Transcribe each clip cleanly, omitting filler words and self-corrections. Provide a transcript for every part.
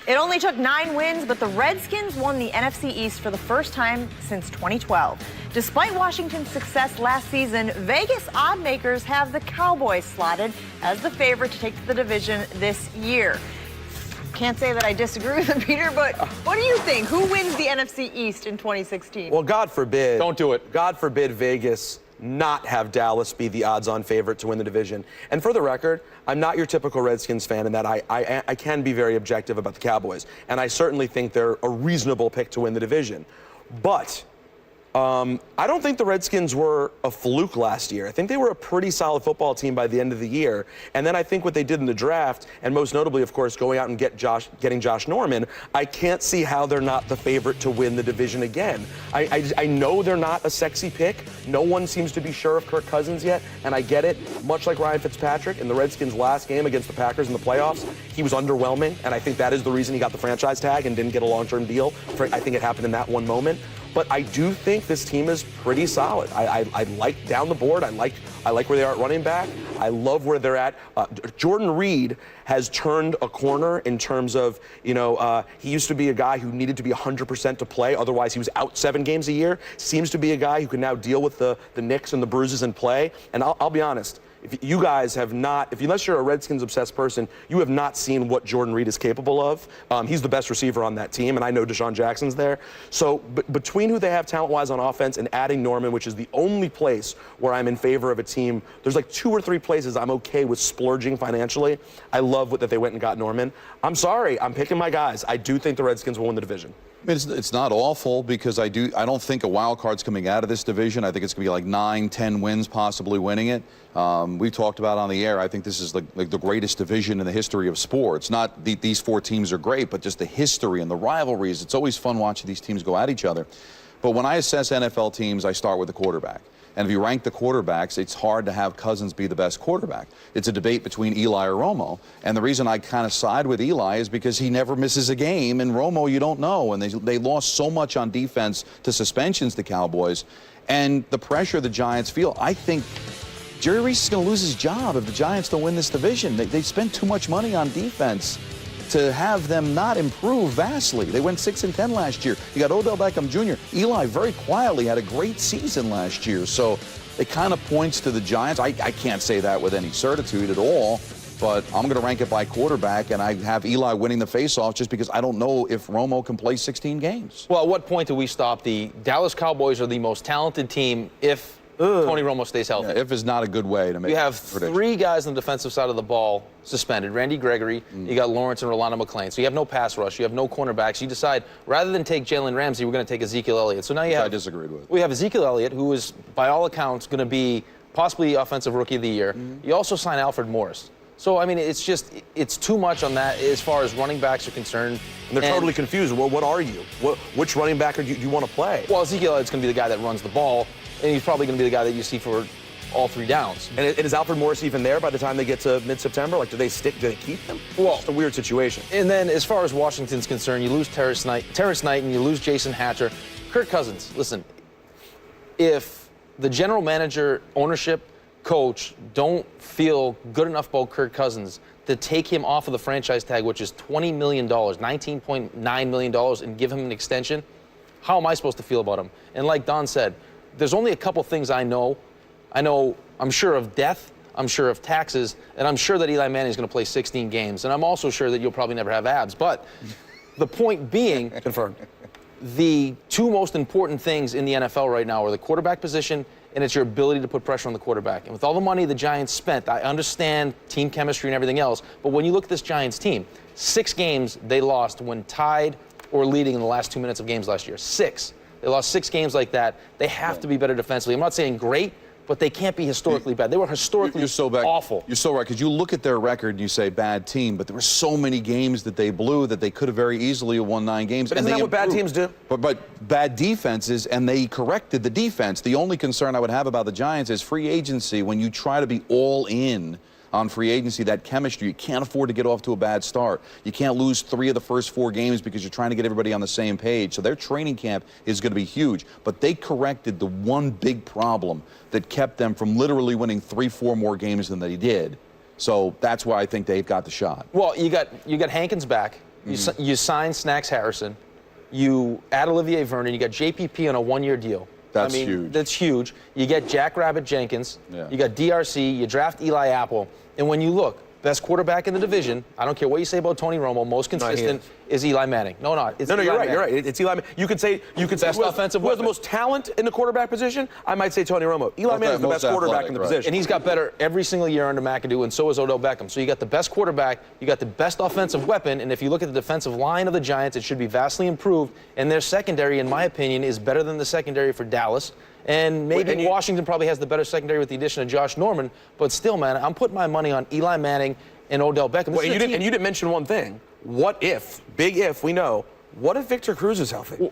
It only took 9 wins, but the Redskins won the NFC East for the first time since 2012. Despite Washington's success last season, Vegas oddmakers have the Cowboys slotted as the favorite to take the division this year. Can't say that I disagree with him, Peter, but what do you think? Who wins the NFC East in 2016? Well, God forbid. Don't do it. God forbid Vegas not have Dallas be the odds-on favorite to win the division. And for the record, I'm not your typical Redskins fan in that I can be very objective about the Cowboys. And I certainly think they're a reasonable pick to win the division. But I don't think the Redskins were a fluke last year. I think they were a pretty solid football team by the end of the year. And then I think what they did in the draft, and most notably, of course, going out and getting Josh Norman, I can't see how they're not the favorite to win the division again. I know they're not a sexy pick. No one seems to be sure of Kirk Cousins yet, and I get it. Much like Ryan Fitzpatrick in the Redskins' last game against the Packers in the playoffs, he was underwhelming, and I think that is the reason he got the franchise tag and didn't get a long-term deal. I think it happened in that one moment. But I do think this team is pretty solid. I like down the board. I like where they are at running back. I love where they're at. Jordan Reed has turned a corner in terms of, he used to be a guy who needed to be 100% to play. Otherwise, he was out 7 games a year. Seems to be a guy who can now deal with the nicks and the bruises and play. And I'll be honest. If you guys have not, unless you're a Redskins-obsessed person, you have not seen what Jordan Reed is capable of. He's the best receiver on that team, and I know Deshaun Jackson's there. So between who they have talent-wise on offense and adding Norman, which is the only place where I'm in favor of a team, there's like 2 or 3 places I'm okay with splurging financially. I love that they went and got Norman. I'm sorry, I'm picking my guys. I do think the Redskins will win the division. I mean, it's not awful because I don't think a wild card's coming out of this division. I think it's going to be like 9, 10 wins possibly winning it. We talked about on the air, I think this is like the greatest division in the history of sports. Not these 4 teams are great, but just the history and the rivalries. It's always fun watching these teams go at each other. But when I assess NFL teams, I start with the quarterback. And if you rank the quarterbacks, it's hard to have Cousins be the best quarterback. It's a debate between Eli or Romo. And the reason I kind of side with Eli is because he never misses a game. And Romo, you don't know. And they lost so much on defense to suspensions, the Cowboys. And the pressure the Giants feel, I think Jerry Reese is going to lose his job if the Giants don't win this division. They spent too much money on defense to have them not improve vastly. They went 6-10 last year. You got Odell Beckham Jr. Eli very quietly had a great season last year. So it kind of points to the Giants. I can't say that with any certitude at all, but I'm going to rank it by quarterback, and I have Eli winning the faceoff just because I don't know if Romo can play 16 games. Well, at what point do we stop? The Dallas Cowboys are the most talented team if Tony Romo stays healthy. Yeah, if is not a good way to make. You have 3 guys on the defensive side of the ball suspended. Randy Gregory, you got Lawrence and Rolando McClain. So you have no pass rush. You have no cornerbacks. You decide, rather than take Jalen Ramsey, we're going to take Ezekiel Elliott. So now you have. I disagreed with. We have Ezekiel Elliott, who is, by all accounts, going to be possibly Offensive Rookie of the Year. You also sign Alfred Morris. So, I mean, it's too much on that as far as running backs are concerned. And they're totally confused. Well, what are you? Which running back do you want to play? Well, Ezekiel Elliott's going to be the guy that runs the ball, and he's probably going to be the guy that you see for all 3 downs. And is Alfred Morris even there by the time they get to mid-September? Like, do they keep him? Well, it's a weird situation. And then, as far as Washington's concerned, you lose Terrence Knight, and you lose Jason Hatcher. Kirk Cousins, listen, if the general manager, ownership, coach don't feel good enough about Kirk Cousins to take him off of the franchise tag, which is $20 million, $19.9 million, and give him an extension, how am I supposed to feel about him? And like Don said, there's only a couple things I know. I'm sure of death, I'm sure of taxes, and I'm sure that Eli Manning is going to play 16 games. And I'm also sure that you'll probably never have abs. But the point being, confirmed. The 2 most important things in the NFL right now are the quarterback position, and it's your ability to put pressure on the quarterback. And with all the money the Giants spent, I understand team chemistry and everything else, but when you look at this Giants team, 6 games they lost when tied or leading in the last 2 minutes of games last year. 6. They lost 6 games like that. They have to be better defensively. I'm not saying great, but they can't be historically bad. They were historically awful. You're so right, because you look at their record and you say bad team, but there were so many games that they blew that they could have very easily won 9 games. But isn't that what bad teams do? But bad defenses, and they corrected the defense. The only concern I would have about the Giants is free agency. When you try to be all in on free agency, that chemistry, you can't afford to get off to a bad start. You can't lose 3 of the first 4 games because you're trying to get everybody on the same page. So their training camp is going to be huge. But they corrected the one big problem that kept them from literally winning 3-4 more games than they did. So that's why I think they've got the shot. Well, you got Hankins back. You sign Snacks Harrison. You add Olivier Vernon. You got JPP on a one-year deal. That's huge. That's huge. You get Jack Rabbit Jenkins. Yeah. You got DRC. You draft Eli Apple. And when you look, best quarterback in the division, I don't care what you say about Tony Romo, most consistent is Eli Manning. No, it's No, Eli you're right. Manning. You're right. It's Eli Manning. You could say Best who offensive has the weapon. most talent in the quarterback position. I might say Tony Romo. Eli Manning is the best quarterback in the position. And he's got better every single year under McAdoo, and so is Odell Beckham. So you got the best quarterback, you got the best offensive weapon, and if you look at the defensive line of the Giants, it should be vastly improved. And their secondary, in my opinion, is better than the secondary for Dallas. And maybe Washington probably has the better secondary with the addition of Josh Norman. But still, man, I'm putting my money on Eli Manning and Odell Beckham. Well, and you didn't mention one thing. What if, big if, we know, what if Victor Cruz is healthy?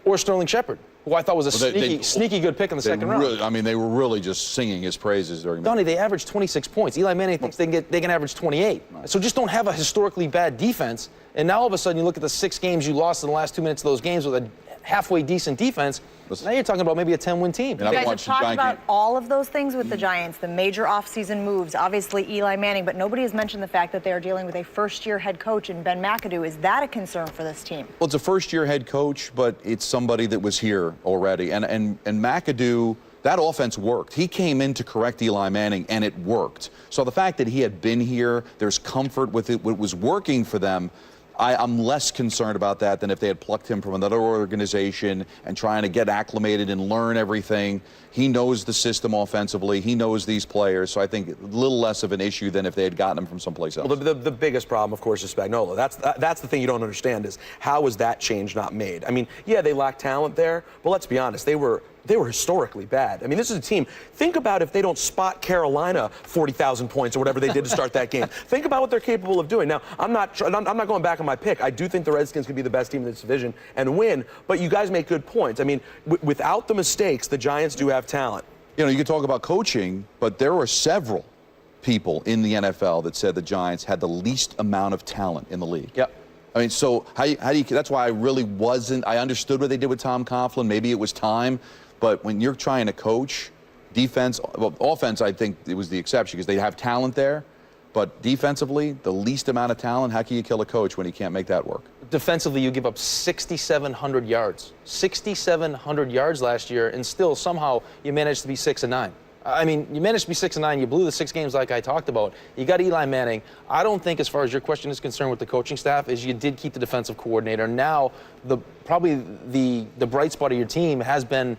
Or Sterling Shepard, who I thought was a sneaky good pick in the second round. Really, I mean, they were really just singing his praises during Donnie, they averaged 26 points. Eli Manning thinks they can average 28. Right. So just don't have a historically bad defense. And now all of a sudden you look at the 6 games you lost in the last 2 minutes of those games with a halfway decent defense. Now you're talking about maybe a 10-win team. You guys have talked about all of those things with the Giants, the major offseason moves, obviously Eli Manning, but nobody has mentioned the fact that they are dealing with a first-year head coach in Ben McAdoo. Is that a concern for this team? Well, it's a first-year head coach, but it's somebody that was here already. And McAdoo, that offense worked. He came in to correct Eli Manning, and it worked. So the fact that he had been here, there's comfort with it, it was working for them. I'm less concerned about that than if they had plucked him from another organization and trying to get acclimated and learn everything. He knows the system offensively. He knows these players. So I think a little less of an issue than if they had gotten him from someplace else. Well, the biggest problem, of course, is Spagnuolo. That's the thing you don't understand is how was that change not made? I mean, yeah, they lack talent there, but let's be honest, they were historically bad. I mean, this is a team. Think about if they don't spot Carolina 40,000 points or whatever they did to start that game. Think about what they're capable of doing. Now, I'm not going back on my pick. I do think the Redskins could be the best team in this division and win, but you guys make good points. I mean, without the mistakes, the Giants do have talent. You know, you could talk about coaching, but there were several people in the NFL that said the Giants had the least amount of talent in the league. Yep. I mean, so how do you, that's why I really wasn't, I understood what they did with Tom Coughlin. Maybe it was time. But when you're trying to coach defense, well, offense, I think it was the exception because they have talent there. But defensively, the least amount of talent, how can you kill a coach when he can't make that work? Defensively, you give up 6,700 yards. 6,700 yards last year, and still somehow you managed to be 6-9. I mean, you managed to be 6-9. You blew the 6 games like I talked about. You got Eli Manning. I don't think, as far as your question is concerned with the coaching staff, is you did keep the defensive coordinator. Now, probably the bright spot of your team has been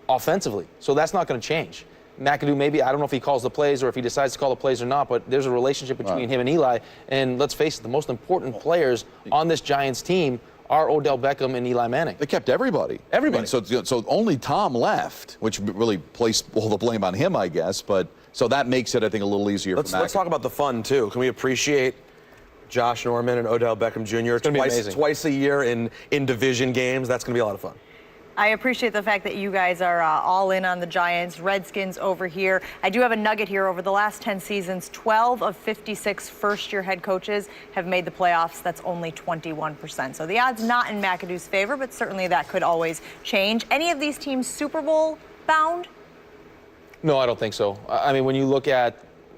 offensively. So that's not going to change. McAdoo, maybe, I don't know if he calls the plays or if he decides to call the plays or not, but there's a relationship between him and Eli. And let's face it, the most important players on this Giants team are Odell Beckham and Eli Manning. They kept everybody. Everybody. I mean, so only Tom left, which really placed all the blame on him, I guess. But so that makes it, I think, a little easier for McAdoo. Let's talk about the fun, too. Can we appreciate Josh Norman and Odell Beckham Jr. twice a year in division games? That's going to be a lot of fun. I appreciate the fact that you guys are all in on the Giants. Redskins over here. I do have a nugget here. Over the last 10 seasons, 12 of 56 first-year head coaches have made the playoffs. That's only 21%. So the odds not in McAdoo's favor, but certainly that could always change. Any of these teams Super Bowl bound? No, I don't think so. I mean, when you look at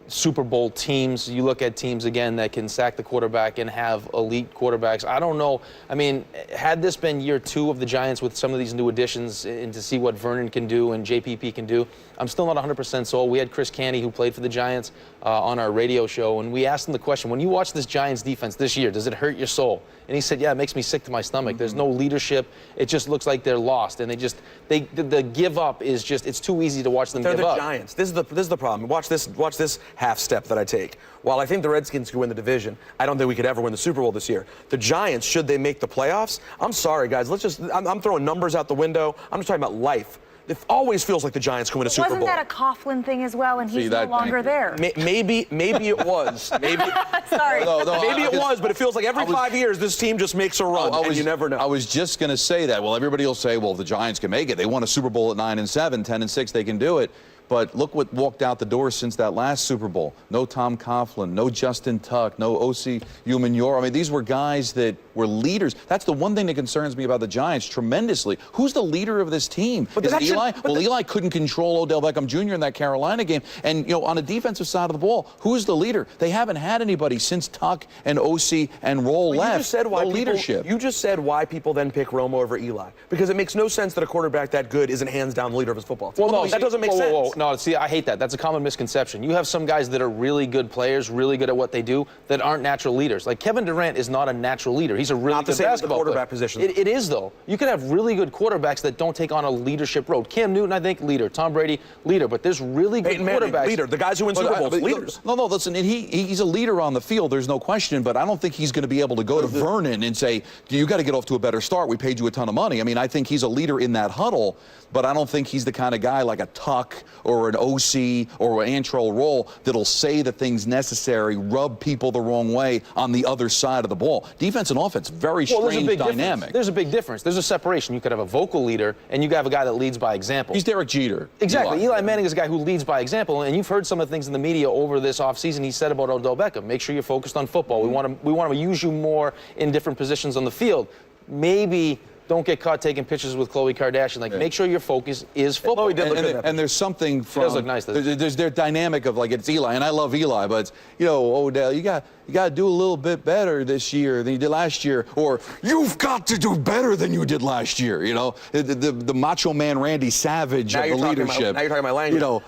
Super Bowl teams, you look at teams, again, that can sack the quarterback and have elite quarterbacks. I don't know. I mean, had this been year 2 of the Giants with some of these new additions and to see what Vernon can do and JPP can do, I'm still not 100% sold. We had Chris Canty, who played for the Giants, on our radio show, and we asked him the question, when you watch this Giants defense this year, does it hurt your soul? And he said, yeah, it makes me sick to my stomach. There's no leadership. It just looks like they're lost. And the give up is just, it's too easy to watch them give up. They're the Giants. This is the problem. Watch this half step that I take. While I think the Redskins could win the division, I don't think we could ever win the Super Bowl this year. The Giants, should they make the playoffs? I'm sorry, guys. I'm throwing numbers out the window. I'm just talking about life. It always feels like the Giants can win a Super Bowl. Wasn't that a Coughlin thing as well, and he's no longer there? Maybe it was. Maybe. Sorry. Maybe it was, but it feels like every 5 years this team just makes a run, and you never know. I was just going to say that. Well, everybody will say, well, if the Giants can make it, they won a Super Bowl at 9-7, 10-6, they can do it. But look what walked out the door since that last Super Bowl. No Tom Coughlin, no Justin Tuck, no O.C. Umenyiora. I mean, these were guys that were leaders. That's the one thing that concerns me about the Giants tremendously. Who's the leader of this team? Is it Eli? Well, Eli couldn't control Odell Beckham Jr. in that Carolina game. And, you know, on the defensive side of the ball, who's the leader? They haven't had anybody since Tuck and O.C. and Roll left. You just said why leadership. You just said why people then pick Romo over Eli. Because it makes no sense that a quarterback that good isn't hands down the leader of his football team. Well, no, that doesn't make sense. Whoa. No, see, I hate that. That's a common misconception. You have some guys that are really good players, really good at what they do, that aren't natural leaders. Like Kevin Durant is not a natural leader. He's a really good basketball quarterback player. Position. It is, though. You could have really good quarterbacks that don't take on a leadership road. Cam Newton, I think, leader. Tom Brady, leader. But there's really good quarterbacks. Leader. The guys who win Super Bowls, leaders. No, listen, he's a leader on the field, there's no question, but I don't think he's going to be able to go to Vernon and say, you got to get off to a better start. We paid you a ton of money. I mean, I think he's a leader in that huddle, but I don't think he's the kind of guy like a Tuck or an OC or an Antrell Roll that'll say the things necessary, rub people the wrong way on the other side of the ball. Defense and offense, very strange dynamic. There's a big difference. There's a separation. You could have a vocal leader, and you could have a guy that leads by example. He's Derek Jeter. Exactly. Eli Manning is a guy who leads by example, and you've heard some of the things in the media over this offseason he said about Odell Beckham. Make sure you're focused on football. We want to use you more in different positions on the field. Maybe don't get caught taking pictures with Khloe Kardashian. Like, make sure your focus is football. And there's something from... It does look nice. There's their dynamic of, like, it's Eli, and I love Eli, but, you know, Odell, you got to do a little bit better this year than you did last year, or you've got to do better than you did last year, you know? The Macho Man Randy Savage of the leadership. Now you're talking my language. You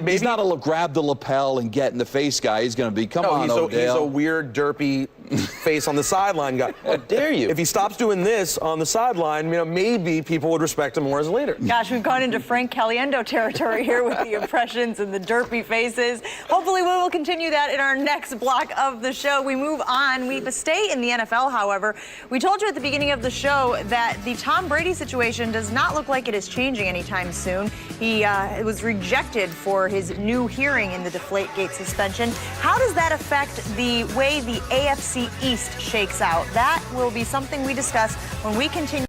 know, he's not a grab the lapel and get in the face guy. He's going to be, come on, Odell. He's a weird, derpy face on the sideline guy. How dare you? If he stops doing this on the sideline, you know, maybe people would respect him more as a leader. Gosh, we've gone into Frank Caliendo territory here with the impressions and the derpy faces. Hopefully we will continue that in our next block of the show. We move on. We stay in the NFL, however. We told you at the beginning of the show that the Tom Brady situation does not look like it is changing anytime soon. He was rejected for his new hearing in the Deflategate suspension. How does that affect the way the AFC East shakes out? That will be something we discuss when we continue.